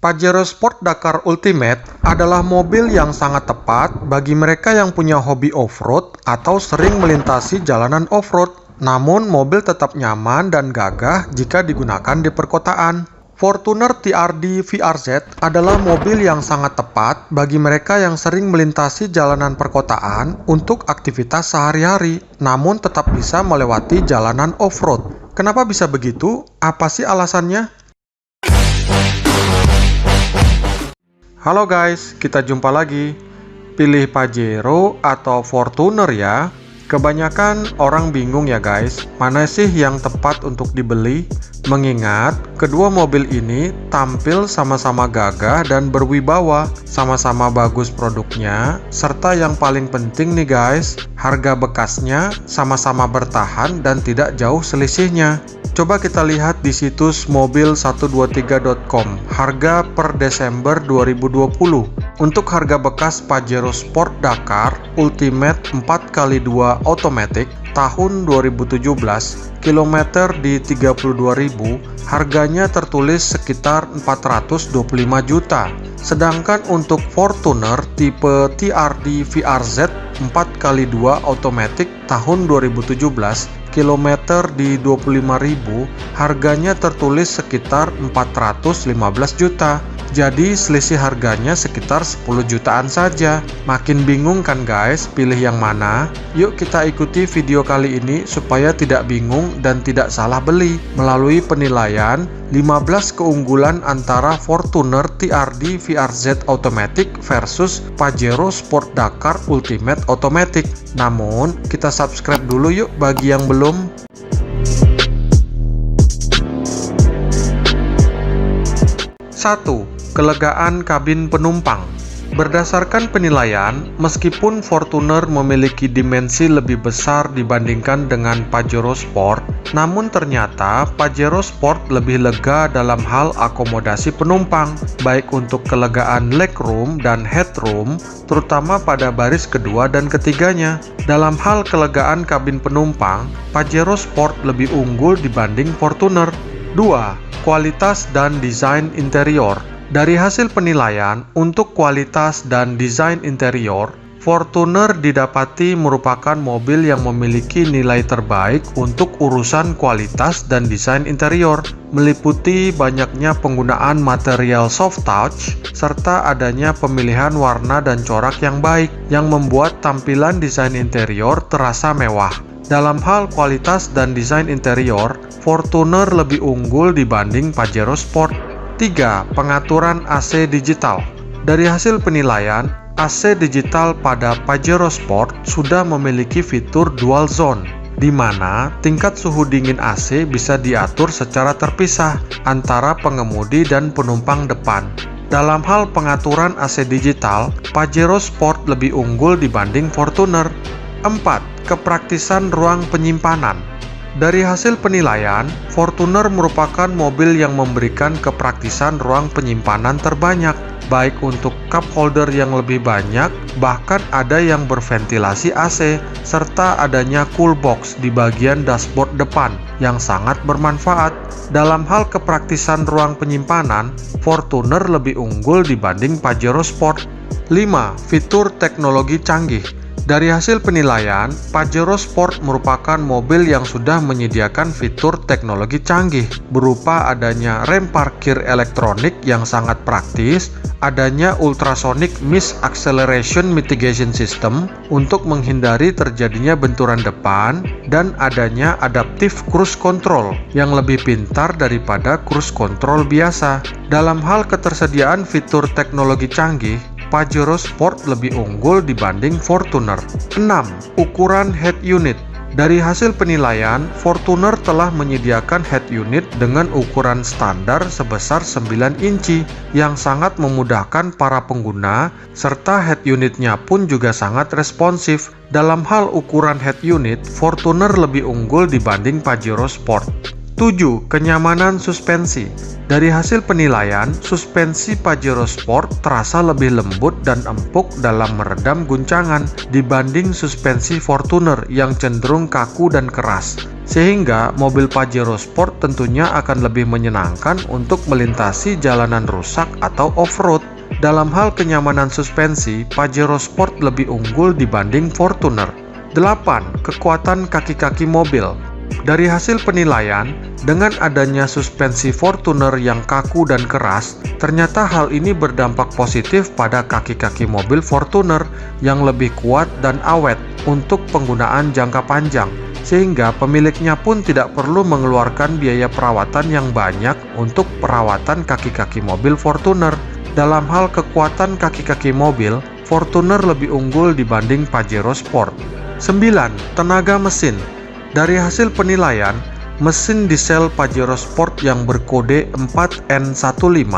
Pajero Sport Dakar Ultimate adalah mobil yang sangat tepat bagi mereka yang punya hobi off-road atau sering melintasi jalanan off-road. Namun, mobil tetap nyaman dan gagah jika digunakan di perkotaan. Fortuner TRD VRZ adalah mobil yang sangat tepat bagi mereka yang sering melintasi jalanan perkotaan untuk aktivitas sehari-hari, namun tetap bisa melewati jalanan off-road. Kenapa bisa begitu? Apa sih alasannya? Halo guys, kita jumpa lagi. Pilih Pajero atau Fortuner ya. Kebanyakan orang bingung ya guys, mana sih yang tepat untuk dibeli? Mengingat kedua mobil ini tampil sama-sama gagah dan berwibawa, sama-sama bagus produknya, serta yang paling penting nih guys, harga bekasnya sama-sama bertahan dan tidak jauh selisihnya. Coba kita lihat di situs mobil123.com, harga per Desember 2020. Untuk harga bekas Pajero Sport Dakar Ultimate 4x2 Automatic tahun 2017, kilometer di 32.000, harganya tertulis sekitar 425 juta. Sedangkan untuk Fortuner tipe TRD VRZ 4x2 Automatic tahun 2017, kilometer di 25.000, harganya tertulis sekitar 415 juta. Jadi selisih harganya sekitar 10 jutaan saja. Makin bingung kan guys, pilih yang mana? Yuk kita ikuti video kali ini supaya tidak bingung dan tidak salah beli. Melalui penilaian 15 keunggulan antara Fortuner TRD VRZ Automatic versus Pajero Sport Dakar Ultimate Automatic. Namun, kita subscribe dulu yuk bagi yang belum. 1. Kelegaan kabin penumpang. Berdasarkan penilaian, meskipun Fortuner memiliki dimensi lebih besar dibandingkan dengan Pajero Sport, namun ternyata Pajero Sport lebih lega dalam hal akomodasi penumpang, baik untuk kelegaan legroom dan headroom, terutama pada baris kedua dan ketiganya. Dalam hal kelegaan kabin penumpang, Pajero Sport lebih unggul dibanding Fortuner. 2. Kualitas dan desain interior. Dari hasil penilaian, untuk kualitas dan desain interior, Fortuner didapati merupakan mobil yang memiliki nilai terbaik untuk urusan kualitas dan desain interior, meliputi banyaknya penggunaan material soft touch, serta adanya pemilihan warna dan corak yang baik, yang membuat tampilan desain interior terasa mewah. Dalam hal kualitas dan desain interior, Fortuner lebih unggul dibanding Pajero Sport. 3. Pengaturan AC digital. Dari hasil penilaian, AC digital pada Pajero Sport sudah memiliki fitur dual zone, di mana tingkat suhu dingin AC bisa diatur secara terpisah antara pengemudi dan penumpang depan. Dalam hal pengaturan AC digital, Pajero Sport lebih unggul dibanding Fortuner. 4. Kepraktisan ruang penyimpanan. Dari hasil penilaian, Fortuner merupakan mobil yang memberikan kepraktisan ruang penyimpanan terbanyak, baik untuk cup holder yang lebih banyak, bahkan ada yang berventilasi AC, serta adanya cool box di bagian dashboard depan yang sangat bermanfaat. Dalam hal kepraktisan ruang penyimpanan, Fortuner lebih unggul dibanding Pajero Sport. 5. Fitur teknologi canggih. Dari hasil penilaian, Pajero Sport merupakan mobil yang sudah menyediakan fitur teknologi canggih, berupa adanya rem parkir elektronik yang sangat praktis, adanya ultrasonic mist acceleration mitigation system untuk menghindari terjadinya benturan depan, dan adanya adaptive cruise control yang lebih pintar daripada cruise control biasa. Dalam hal ketersediaan fitur teknologi canggih, Pajero Sport lebih unggul dibanding Fortuner. 6. Ukuran head unit. Dari hasil penilaian, Fortuner telah menyediakan head unit dengan ukuran standar sebesar 9 inci yang sangat memudahkan para pengguna, serta head unitnya pun juga sangat responsif. Dalam hal ukuran head unit, Fortuner lebih unggul dibanding Pajero Sport. 7. Kenyamanan suspensi. Dari hasil penilaian, suspensi Pajero Sport terasa lebih lembut dan empuk dalam meredam guncangan dibanding suspensi Fortuner yang cenderung kaku dan keras. Sehingga mobil Pajero Sport tentunya akan lebih menyenangkan untuk melintasi jalanan rusak atau off-road. Dalam hal kenyamanan suspensi, Pajero Sport lebih unggul dibanding Fortuner. 8. Kekuatan kaki-kaki mobil. Dari hasil penilaian, dengan adanya suspensi Fortuner yang kaku dan keras, ternyata hal ini berdampak positif pada kaki-kaki mobil Fortuner yang lebih kuat dan awet untuk penggunaan jangka panjang, sehingga pemiliknya pun tidak perlu mengeluarkan biaya perawatan yang banyak untuk perawatan kaki-kaki mobil Fortuner. Dalam hal kekuatan kaki-kaki mobil, Fortuner lebih unggul dibanding Pajero Sport. 9. Tenaga mesin. Dari hasil penilaian, mesin diesel Pajero Sport yang berkode 4N15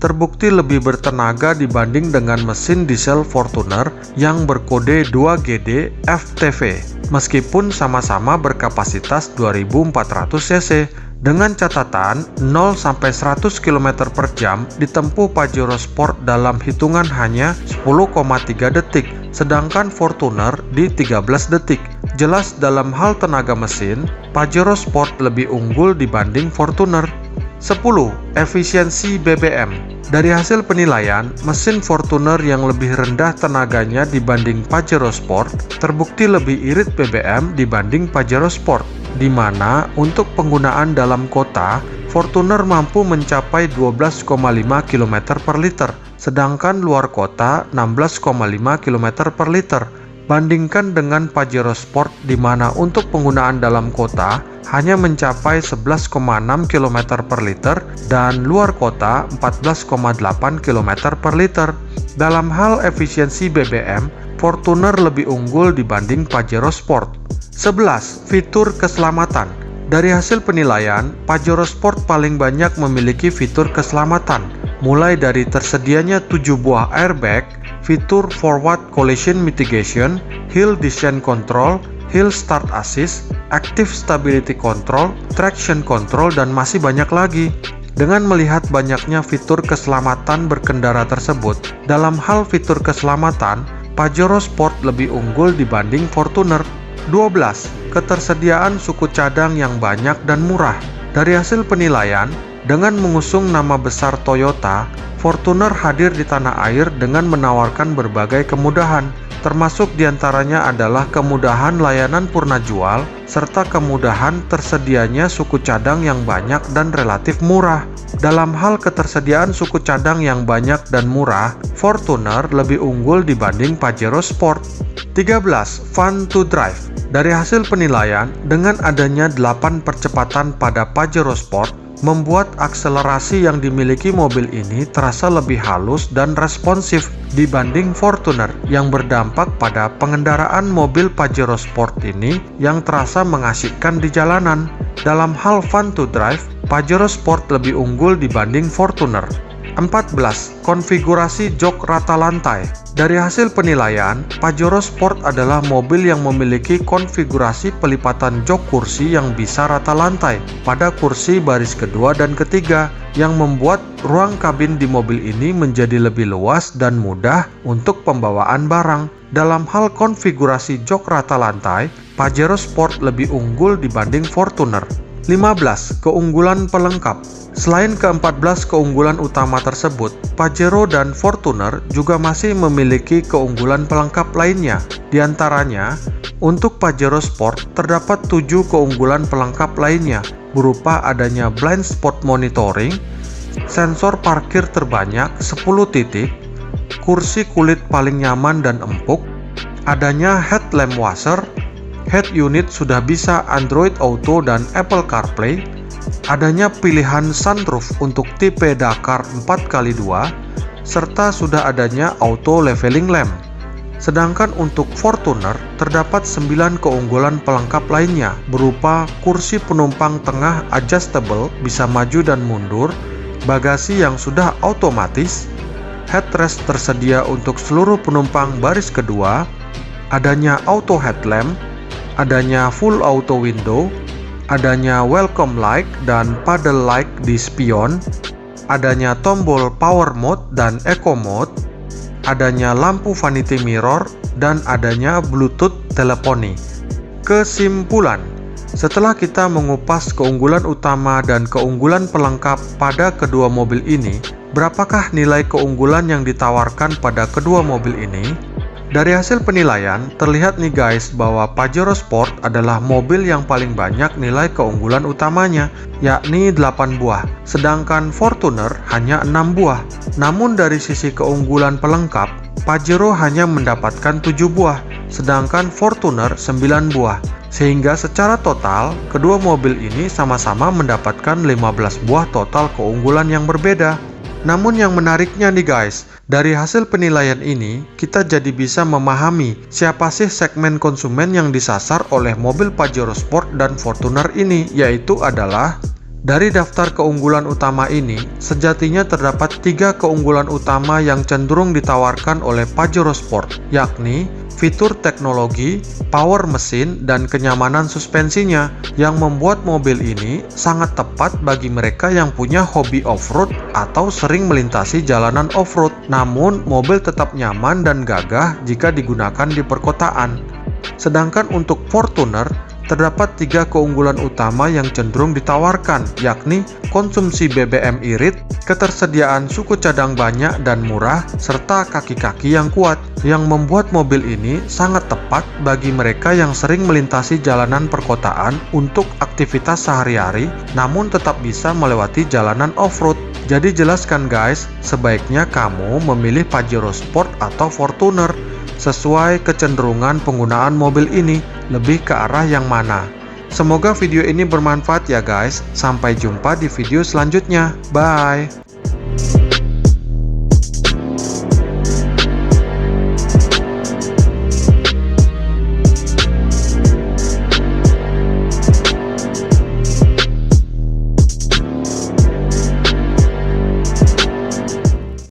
terbukti lebih bertenaga dibanding dengan mesin diesel Fortuner yang berkode 2GD FTV, meskipun sama-sama berkapasitas 2400 cc. Dengan catatan 0-100 km per jam ditempuh Pajero Sport dalam hitungan hanya 10,3 detik, sedangkan Fortuner di 13 detik. Jelas dalam hal tenaga mesin, Pajero Sport lebih unggul dibanding Fortuner. 10. Efisiensi BBM. Dari hasil penilaian, mesin Fortuner yang lebih rendah tenaganya dibanding Pajero Sport terbukti lebih irit BBM dibanding Pajero Sport, di mana untuk penggunaan dalam kota, Fortuner mampu mencapai 12,5 km per liter, sedangkan luar kota 16,5 km per liter. Bandingkan dengan Pajero Sport di mana untuk penggunaan dalam kota hanya mencapai 11,6 km per liter dan luar kota 14,8 km per liter. Dalam hal efisiensi BBM, Fortuner lebih unggul dibanding Pajero Sport. 11. Fitur keselamatan. Dari hasil penilaian, Pajero Sport paling banyak memiliki fitur keselamatan, mulai dari tersedianya 7 buah airbag, fitur forward collision mitigation, hill descent control, hill start assist, active stability control, traction control, dan masih banyak lagi. Dengan melihat banyaknya fitur keselamatan berkendara tersebut, dalam hal fitur keselamatan, Pajero Sport lebih unggul dibanding Fortuner. 12. Ketersediaan suku cadang yang banyak dan murah. Dari hasil penilaian, dengan mengusung nama besar Toyota, Fortuner hadir di tanah air dengan menawarkan berbagai kemudahan, termasuk diantaranya adalah kemudahan layanan purna jual, serta kemudahan tersedianya suku cadang yang banyak dan relatif murah. Dalam hal ketersediaan suku cadang yang banyak dan murah, Fortuner lebih unggul dibanding Pajero Sport. 13. Fun to drive. Dari hasil penilaian, dengan adanya 8 percepatan pada Pajero Sport, membuat akselerasi yang dimiliki mobil ini terasa lebih halus dan responsif dibanding Fortuner yang berdampak pada pengendaraan mobil Pajero Sport ini yang terasa mengasyikkan di jalanan. Dalam hal fun to drive, Pajero Sport lebih unggul dibanding Fortuner. 14. Konfigurasi jok rata lantai. Dari hasil penilaian, Pajero Sport adalah mobil yang memiliki konfigurasi pelipatan jok kursi yang bisa rata lantai pada kursi baris kedua dan ketiga, yang membuat ruang kabin di mobil ini menjadi lebih luas dan mudah untuk pembawaan barang. Dalam hal konfigurasi jok rata lantai, Pajero Sport lebih unggul dibanding Fortuner. 15. Keunggulan pelengkap. Selain ke-14 keunggulan utama tersebut, Pajero dan Fortuner juga masih memiliki keunggulan pelengkap lainnya. Di antaranya, untuk Pajero Sport terdapat 7 keunggulan pelengkap lainnya, berupa adanya blind spot monitoring, sensor parkir terbanyak 10 titik, kursi kulit paling nyaman dan empuk, adanya headlamp washer, head unit sudah bisa Android Auto dan Apple CarPlay, adanya pilihan sunroof untuk tipe Dakar 4x2, serta sudah adanya auto leveling lamp. Sedangkan untuk Fortuner terdapat 9 keunggulan pelengkap lainnya berupa kursi penumpang tengah adjustable bisa maju dan mundur, bagasi yang sudah otomatis, headrest tersedia untuk seluruh penumpang baris kedua, adanya auto headlamp, adanya full auto window, adanya welcome light dan paddle light di spion, adanya tombol power mode dan eco mode, adanya lampu vanity mirror, dan adanya Bluetooth teleponi. Kesimpulan, setelah kita mengupas keunggulan utama dan keunggulan pelengkap pada kedua mobil ini, berapakah nilai keunggulan yang ditawarkan pada kedua mobil ini? Dari hasil penilaian, terlihat nih guys bahwa Pajero Sport adalah mobil yang paling banyak nilai keunggulan utamanya, yakni 8 buah, sedangkan Fortuner hanya 6 buah. Namun dari sisi keunggulan pelengkap, Pajero hanya mendapatkan 7 buah, sedangkan Fortuner 9 buah. Sehingga secara total, kedua mobil ini sama-sama mendapatkan 15 buah total keunggulan yang berbeda. Namun yang menariknya nih guys, dari hasil penilaian ini, kita jadi bisa memahami siapa sih segmen konsumen yang disasar oleh mobil Pajero Sport dan Fortuner ini, yaitu adalah dari daftar keunggulan utama ini, sejatinya terdapat 3 keunggulan utama yang cenderung ditawarkan oleh Pajero Sport, yakni fitur teknologi, power mesin, dan kenyamanan suspensinya yang membuat mobil ini sangat tepat bagi mereka yang punya hobi off-road atau sering melintasi jalanan off-road. Namun, mobil tetap nyaman dan gagah jika digunakan di perkotaan. Sedangkan untuk Fortuner, terdapat 3 keunggulan utama yang cenderung ditawarkan, yakni konsumsi BBM irit, ketersediaan suku cadang banyak dan murah, serta kaki-kaki yang kuat, yang membuat mobil ini sangat tepat bagi mereka yang sering melintasi jalanan perkotaan untuk aktivitas sehari-hari, namun tetap bisa melewati jalanan off-road. Jadi jelaskan guys, sebaiknya kamu memilih Pajero Sport atau Fortuner sesuai kecenderungan penggunaan mobil ini, lebih ke arah yang mana. Semoga video ini bermanfaat ya guys. Sampai jumpa di video selanjutnya. Bye.